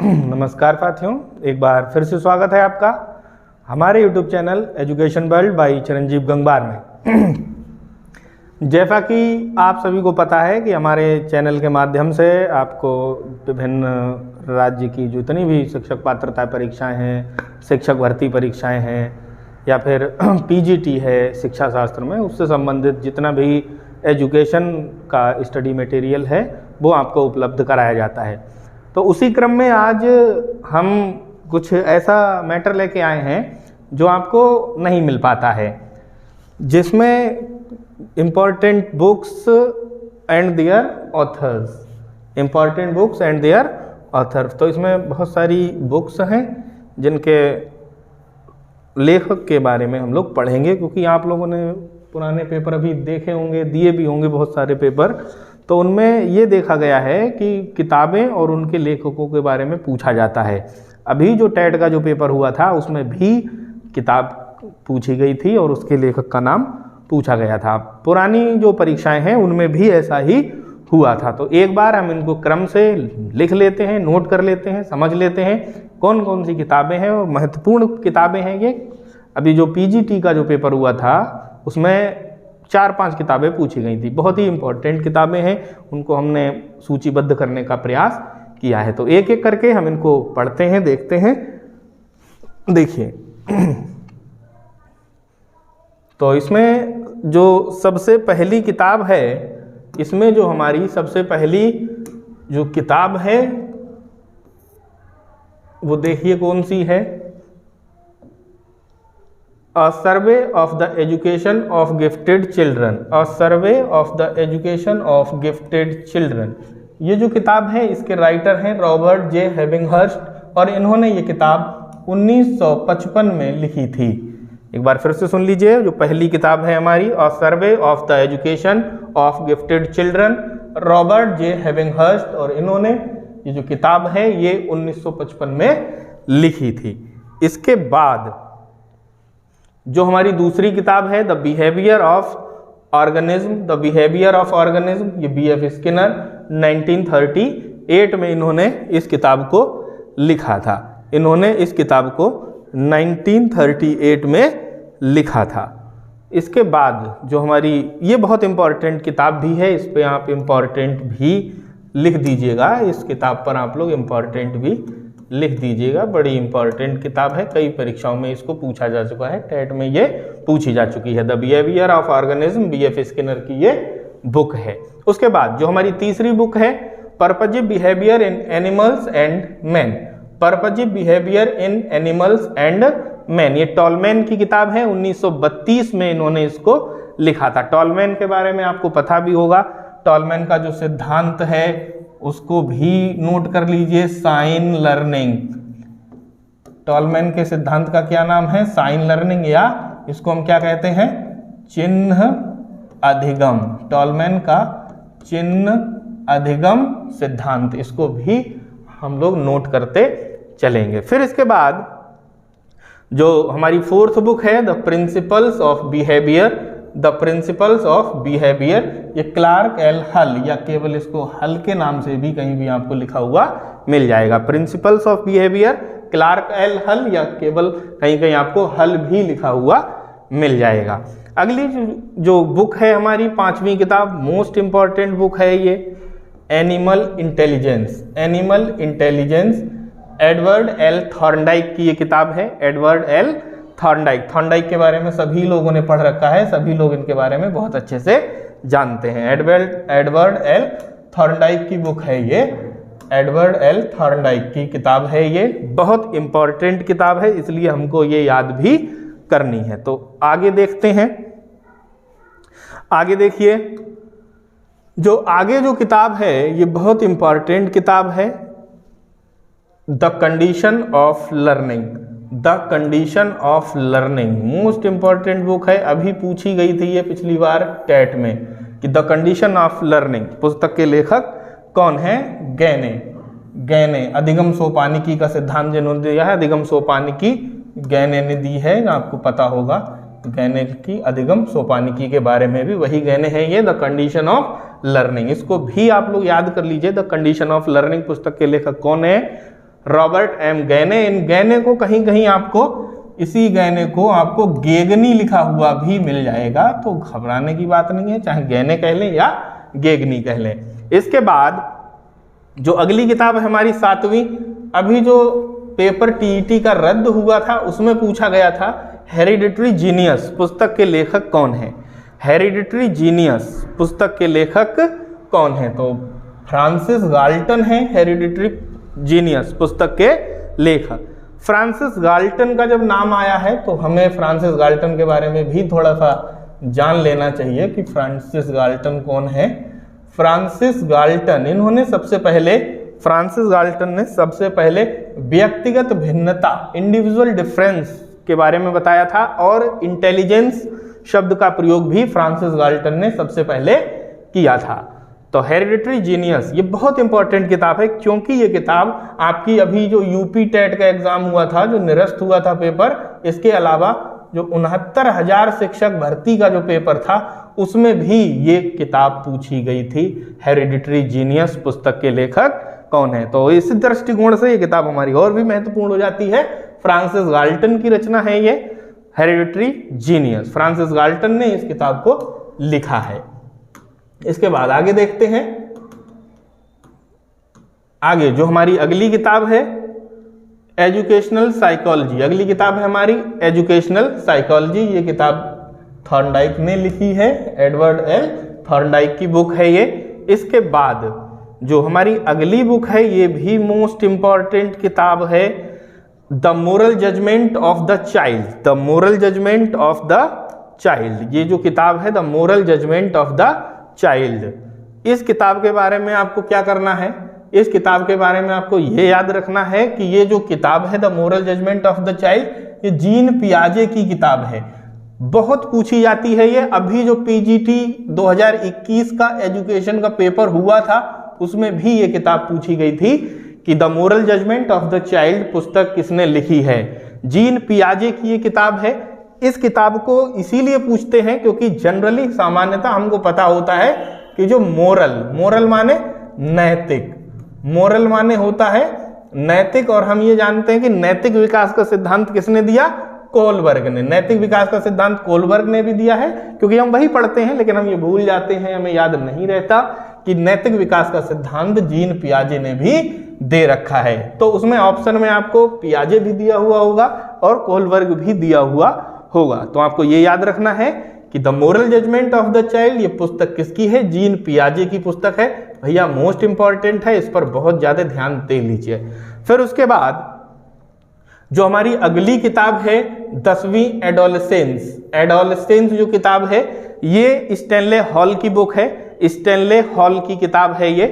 नमस्कार साथियों, एक बार फिर से स्वागत है आपका हमारे YouTube channel education world by Chiranjeev Gangwar में। जैसा कि आप सभी को पता है कि हमारे चैनल के माध्यम से आपको विभिन्न राज्य की जितनी भी शिक्षक पात्रता परीक्षाएं हैं, शिक्षक भर्ती परीक्षाएं हैं या फिर PGT है शिक्षा शास्त्र में, उससे संबंधित जितना भी एजुकेशन का स्टडी मटेरियल है वो आपको उपलब्ध कराया जाता है। तो उसी क्रम में आज हम कुछ ऐसा मैटर लेके आए हैं जो आपको नहीं मिल पाता है, जिसमें important books and their authors, important books and their authors. तो इसमें बहुत सारी बुक्स हैं जिनके लेखक के बारे में हम लोग पढ़ेंगे, क्योंकि आप लोगों ने पुराने पेपर अभी देखे होंगे, दिए भी होंगे बहुत सारे पेपर। तो उनमें ये देखा गया है कि किताबें और उनके लेखकों के बारे में पूछा जाता है। अभी जो टेट का जो पेपर हुआ था उसमें भी किताब पूछी गई थी और उसके लेखक का नाम पूछा गया था। पुरानी जो परीक्षाएं हैं उनमें भी ऐसा ही हुआ था। तो एक बार हम इनको क्रम से लिख लेते हैं, नोट कर लेते हैं, समझ लेते हैं कौन कौन सी किताबें हैं और महत्वपूर्ण किताबें हैं ये। अभी जो PGT का जो पेपर हुआ था उसमें 4-5 किताबें पूछी गई थी, बहुत ही इम्पोर्टेंट किताबें हैं, उनको हमने सूचीबद्ध करने का प्रयास किया है। तो एक एक करके हम इनको पढ़ते हैं, देखते हैं। देखिए, तो इसमें जो सबसे पहली किताब है, इसमें जो हमारी सबसे पहली जो किताब है वो देखिए कौन सी है, A Survey of the Education of Gifted Children, A Survey of the Education of Gifted Children। ये जो किताब है इसके राइटर हैं रॉबर्ट जे हेबिंगहर्स्ट और इन्होंने ये किताब 1955 में लिखी थी। एक बार फिर से सुन लीजिए, जो पहली किताब है हमारी A Survey of the Education of Gifted Children, Robert J Havighurst, और इन्होंने ये जो किताब है ये 1955 में लिखी थी। इसके बाद जो हमारी दूसरी किताब है the behaviour of organism, the behaviour of organism, ये BF स्किनर 1938 में इन्होंने इस किताब को लिखा था। इन्होंने इस किताब को 1938 में लिखा था। इसके बाद जो हमारी ये बहुत इम्पॉर्टेंट किताब भी है, इस पे आप इम्पॉर्टेंट भी लिख दीजिएगा, इस किताब पर आप लोग इम्पॉर्टेंट भी लिख दीजिएगा। बड़ी इंपॉर्टेंट किताब है, कई परीक्षाओं में इसको पूछा जा चुका है, टेट में ये पूछी जा चुकी है। The behaviour of organism, BF Skinner की ये बुक है। उसके बाद जो हमारी तीसरी बुक है purposive behaviour in animals and man, purposive behaviour in animals and man, ये टॉलमैन की किताब है। 1932 में इन्होंने इसको लिखा था। टॉलमैन के बारे में आपको पता भी होगा, टॉलमैन का जो सिद्धांत है उसको भी नोट कर लीजिए, साइन लर्निंग। टॉलमैन के सिद्धांत का क्या नाम है? साइन लर्निंग, या इसको हम क्या कहते हैं? चिन्ह अधिगम। टॉलमैन का चिन्ह अधिगम सिद्धांत, इसको भी हम लोग नोट करते चलेंगे। फिर इसके बाद जो हमारी फोर्थ बुक है the principles of behaviour, the principles of behaviour, ये क्लार्क एल हल, या केवल इसको हल के नाम से भी कहीं भी आपको लिखा हुआ मिल जाएगा। Principles of behaviour, Clark L Hull, या केवल कहीं कहीं आपको हल भी लिखा हुआ मिल जाएगा। अगली जो बुक है हमारी पांचवी किताब, मोस्ट इंपॉर्टेंट बुक है ये, animal intelligence. Animal intelligence, Edward L Thorndike की ये किताब है। एडवर्ड एल थॉर्नडाइक, थॉर्नडाइक के बारे में सभी लोगों ने पढ़ रखा है, सभी लोग इनके बारे में बहुत अच्छे से जानते हैं। एडवर्ड एल थॉर्नडाइक की बुक है ये, एडवर्ड एल थॉर्नडाइक की किताब है ये, बहुत इंपॉर्टेंट किताब है, इसलिए हमको ये याद भी करनी है। तो आगे देखते हैं। आगे देखिए, जो आगे जो किताब है ये बहुत इंपॉर्टेंट किताब है, the condition of learning. The condition of learning most important book है, अभी पूछी गई थी ये पिछली बार टेट में कि द कंडीशन ऑफ लर्निंग पुस्तक के लेखक कौन है? गैने। गैने, अधिगम सोपानिकी का सिद्धांत जिन्होंने दिया है, अधिगम सोपानिकी गैने ने दी है, आपको पता होगा। गैने की अधिगम सोपानिकी के बारे में भी वही गैने है ये, द कंडीशन ऑफ लर्निंग। इसको भी आप लोग याद कर लीजिए, द कंडीशन ऑफ लर्निंग पुस्तक के लेखक कौन है? Robert M गैने। इन गैने को कहीं कहीं आपको, इसी गैने को आपको गेगनी लिखा हुआ भी मिल जाएगा, तो घबराने की बात नहीं है, चाहे गैने कह लें या गेगनी कह लें। इसके बाद जो अगली किताब है हमारी 7वीं, अभी जो पेपर टीईटी का रद्द हुआ था उसमें पूछा गया था हेरिडिटरी जीनियस पुस्तक के लेखक कौन है। हेरिडिटरी जीनियस पुस्तक के लेखक कौन है? तो फ्रांसिस गाल्टन है हेरिडिटरी जीनियस पुस्तक के लेखक। फ्रांसिस गाल्टन का जब नाम आया है तो हमें फ्रांसिस गाल्टन के बारे में भी थोड़ा सा जान लेना चाहिए कि फ्रांसिस गाल्टन कौन है। फ्रांसिस गाल्टन, इन्होंने फ्रांसिस गाल्टन ने सबसे पहले व्यक्तिगत भिन्नता, इंडिविजुअल डिफरेंस के बारे में बताया था, और इंटेलिजेंस शब्द का प्रयोग भी फ्रांसिस गाल्टन ने सबसे पहले किया था। तो हेरिडिटरी जीनियस ये बहुत इंपॉर्टेंट किताब है, क्योंकि ये किताब आपकी अभी जो यूपी टेट का एग्जाम हुआ था, जो निरस्त हुआ था पेपर, इसके अलावा जो 69,000 शिक्षक भर्ती का जो पेपर था उसमें भी ये किताब पूछी गई थी। हेरिडिटरी जीनियस पुस्तक के लेखक कौन है? तो इस दृष्टिकोण से ये किताब हमारी और भी महत्वपूर्ण हो जाती है। फ्रांसिस गाल्टन की रचना है ये हेरिडिटरी जीनियस, फ्रांसिस गाल्टन ने इस किताब को लिखा है। इसके बाद आगे देखते हैं, आगे जो हमारी अगली किताब है एजुकेशनल साइकोलॉजी। अगली किताब है हमारी एजुकेशनल साइकोलॉजी। ये किताब थॉर्नडाइक ने लिखी है, एडवर्ड एल थॉर्नडाइक की बुक है ये। इसके बाद जो हमारी अगली बुक है ये भी मोस्ट इंपॉर्टेंट किताब है, the moral judgement of the child. The moral judgement of the child, ये जो किताब है the moral judgement of the child. इस किताब के बारे में आपको क्या करना है? इस किताब के बारे में आपको ये याद रखना है कि ये जो किताब है the moral judgement of the child, ये जीन पियाजे की किताब है। बहुत पूछी जाती है ये। अभी जो पीजीटी 2021 का एजुकेशन का पेपर हुआ था उसमें भी ये किताब पूछी गई थी कि the moral judgement of the child पुस्तक किसने लिखी है। जीन पियाजे की ये किताब है। इस किताब को इसीलिए पूछते हैं क्योंकि जनरली सामान्यतः हमको पता होता है कि जो मोरल माने नैतिक, मोरल माने होता है नैतिक, और हम ये जानते हैं कि नैतिक विकास का सिद्धांत किसने दिया? कोलबर्ग ने। नैतिक विकास का सिद्धांत कोलबर्ग ने भी दिया है, क्योंकि हम वही पढ़ते हैं लेकिन हम ये भूल जाते हैं, हमें याद नहीं रहता कि नैतिक विकास का सिद्धांत जीन पियाजे ने भी दे रखा है। तो उसमें ऑप्शन में आपको पियाजे भी दिया हुआ होगा और कोलबर्ग भी दिया हुआ होगा। तो आपको ये याद रखना है कि the moral judgement of the child ये पुस्तक किसकी है? जीन पियाजे की पुस्तक है। भैया मोस्ट इंपॉर्टेंट है, इस पर बहुत ज्यादा ध्यान दे लीजिए। फिर उसके बाद जो हमारी अगली किताब है 10वीं एडोलेसेंस जो किताब है ये स्टैनले हॉल की बुक है। स्टैनले हॉल की किताब है ये।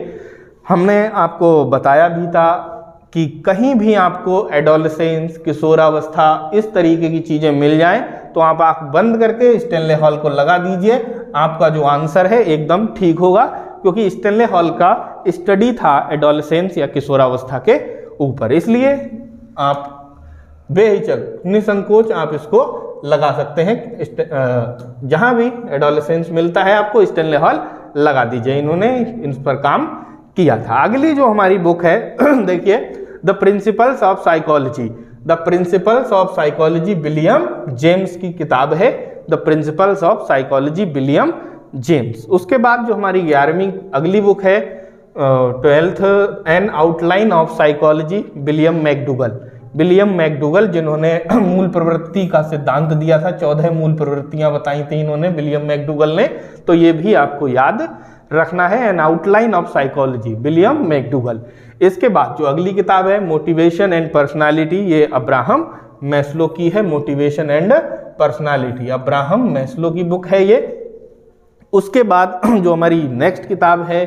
हमने आपको बताया भी था कि कहीं भी आपको एडोलेसेंस, किशोरावस्था, इस तरीके की चीजें मिल जाएं तो आप आंख बंद करके स्टैनले हॉल को लगा दीजिए, आपका जो आंसर है एकदम ठीक होगा, क्योंकि स्टैनले हॉल का स्टडी था एडोलेसेंस या किशोरावस्था के ऊपर। इसलिए आप बेहिचक, निसंकोच आप इसको लगा सकते हैं। जहां भी एडोलेसेंस मिलता है आपको स्टैनले हॉल लगा दीजिए, इन्होंने इन पर काम किया था। अगली जो हमारी बुक है देखिए the principles of psychology. The principles of psychology William James की किताब है। The principles of psychology William James. उसके बाद जो हमारी 11वीं अगली बुक है 12th N outline of psychology William McDougall जिन्होंने मूल प्रवृत्ति का सिद्धांत दिया था, 14 मूल प्रवृत्तियां बताई थी इन्होंने, विलियम मैकडूगल ने। तो ये भी आपको याद रखना है, an outline of psychology William McDougall. इसके बाद जो अगली किताब है मोटिवेशन एंड पर्सनालिटी, ये अब्राहम मैस्लो की है। Motivation and personality Abraham Maslow की बुक है ये। उसके बाद जो हमारी नेक्स्ट किताब है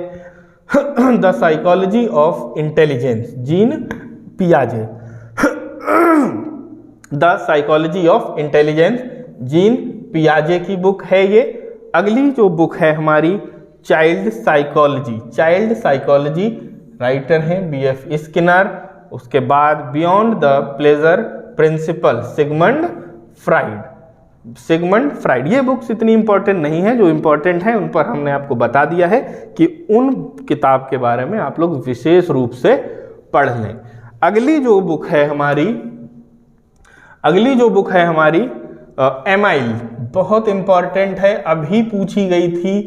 the psychology of intelligence, Jean पियाजे। The psychology of intelligence, Jean पियाजे की बुक है ये। अगली जो बुक है हमारी चाइल्ड साइकोलॉजी, राइटर हैं BF स्किनर। उसके बाद beyond the pleasure principal, Sigmund Freud. ये बुक्स इतनी इंपॉर्टेंट नहीं है, जो इंपॉर्टेंट है उन पर हमने आपको बता दिया है कि उन किताब के बारे में आप लोग विशेष रूप से पढ़ लें। अगली जो बुक है हमारी एमाइल, बहुत इंपॉर्टेंट है, अभी पूछी गई थी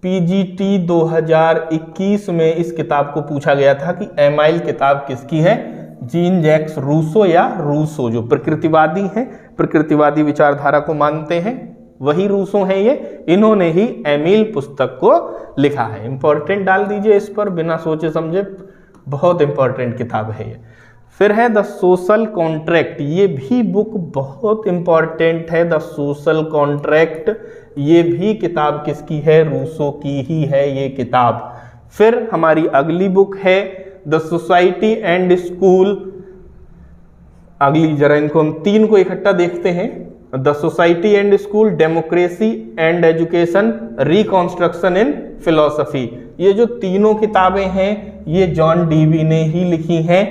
पीजीटी 2021 में। इस किताब को पूछा गया था कि एमाइल किताब किसकी है। जीन जैक्स रूसो या रूसो, जो प्रकृतिवादी हैं, प्रकृतिवादी विचारधारा को मानते हैं, वही रूसो हैं ये। इन्होंने ही एमिल पुस्तक को लिखा है। इंपॉर्टेंट डाल दीजिए इस पर, बिना सोचे समझे, बहुत इंपॉर्टेंट किताब है ये। फिर है द सोशल कॉन्ट्रैक्ट, ये भी बुक बहुत इंपॉर्टेंट है। द सोशल कॉन्ट्रैक्ट, ये भी किताब किसकी है, रूसो की ही है ये किताब। फिर हमारी अगली बुक है द सोसाइटी एंड स्कूल। अगली जरा इनको हम तीन को इकट्ठा देखते हैं। The society and school, democracy and education, reconstruction in philosophy. ये जो तीनों किताबें हैं ये जॉन डीवी ने ही लिखी हैं।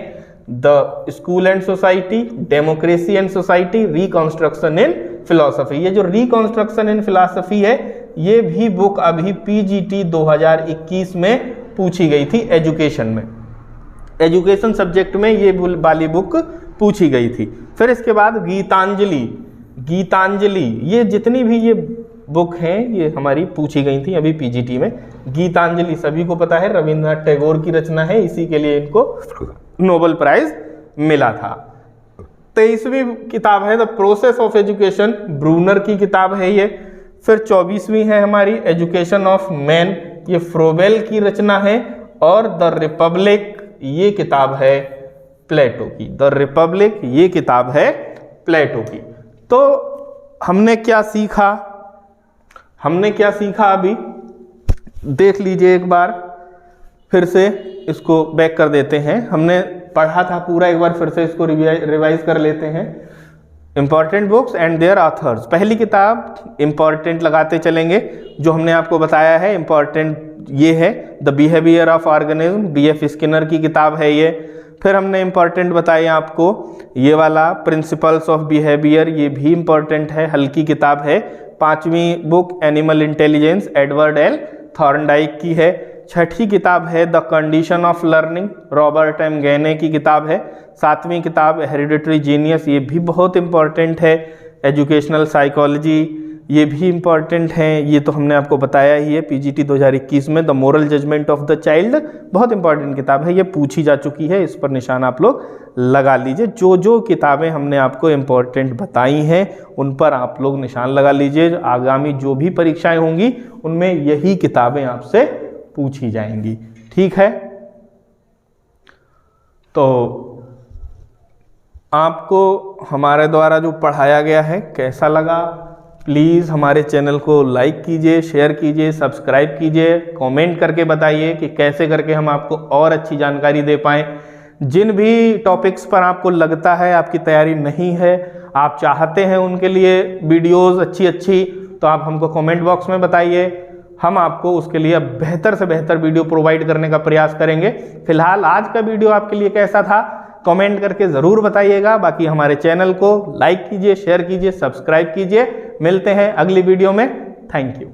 The school and society, democracy and society, reconstruction in philosophy. ये जो रिकॉन्स्ट्रक्शन इन फिलॉसफी है ये भी बुक अभी पीजीटी 2021 में पूछी गई थी। एजुकेशन में, एजुकेशन सब्जेक्ट में ये वाली बुक पूछी गई थी। फिर इसके बाद गीतांजलि, ये जितनी भी ये बुक हैं ये हमारी पूछी गई थी अभी पीजीटी में। गीतांजलि सभी को पता है रविंद्रनाथ टैगोर की रचना है, इसी के लिए इनको नोबेल प्राइज मिला था। 23वीं किताब है the process of education, Bruner की किताब है ये। फिर 24वीं है हमारी एजुकेशन ऑफ मैन, ये फ्रोबेल की रचना है। और द रिपब्लिक, ये किताब है प्लेटो की। द रिपब्लिक, ये किताब है प्लेटो की। तो हमने क्या सीखा अभी देख लीजिए एक बार, फिर से इसको बैक कर देते हैं। हमने पढ़ा था पूरा, एक बार फिर से इसको रिवाइज कर लेते हैं। Important books and their authors, पहली किताब इंपॉर्टेंट लगाते चलेंगे, जो हमने आपको बताया है इंपॉर्टेंट ये है the behaviour of organism, BF Skinner की किताब है ये। फिर हमने इंपॉर्टेंट बताया आपको ये वाला प्रिंसिपल्स ऑफ बिहेवियर, ये भी इंपॉर्टेंट है, हल्की किताब है। 5वीं book animal intelligence, Edward L Thorndike की है। 6ठी किताब है the condition of learning, Robert M Gagne की किताब है। 7वीं किताब हेरिडिटरी जीनियस, ये भी बहुत इंपॉर्टेंट है। एजुकेशनल साइकोलॉजी, ये भी इंपॉर्टेंट है, ये तो हमने आपको बताया ही है पीजीटी 2021 में। The moral judgement of the child, बहुत इंपॉर्टेंट किताब है, ये पूछी जा चुकी है, इस पर निशान आप लोग लगा लीजिए। जो किताबें हमने आपको इंपॉर्टेंट बताई हैं उन पर आप लोग निशान लगा लीजिए। आगामी जो भी परीक्षाएं होंगी उनमें यही किताबें आपसे पूछी जाएंगी, ठीक है। तो आपको हमारे द्वारा जो पढ़ाया गया है कैसा लगा, प्लीज़ हमारे चैनल को लाइक कीजिए, शेयर कीजिए, सब्सक्राइब कीजिए, कमेंट करके बताइए कि कैसे करके हम आपको और अच्छी जानकारी दे पाएँ। जिन भी टॉपिक्स पर आपको लगता है आपकी तैयारी नहीं है, आप चाहते हैं उनके लिए वीडियोस अच्छी, तो आप हमको कमेंट बॉक्स में बताइए, हम आपको उसके लिए बेहतर से बेहतर वीडियो प्रोवाइड करने का प्रयास करेंगे। फिलहाल आज का वीडियो आपके लिए कैसा था कमेंट करके ज़रूर बताइएगा। बाकी हमारे चैनल को लाइक कीजिए, शेयर कीजिए, सब्सक्राइब कीजिए। मिलते हैं अगली वीडियो में। Thank you.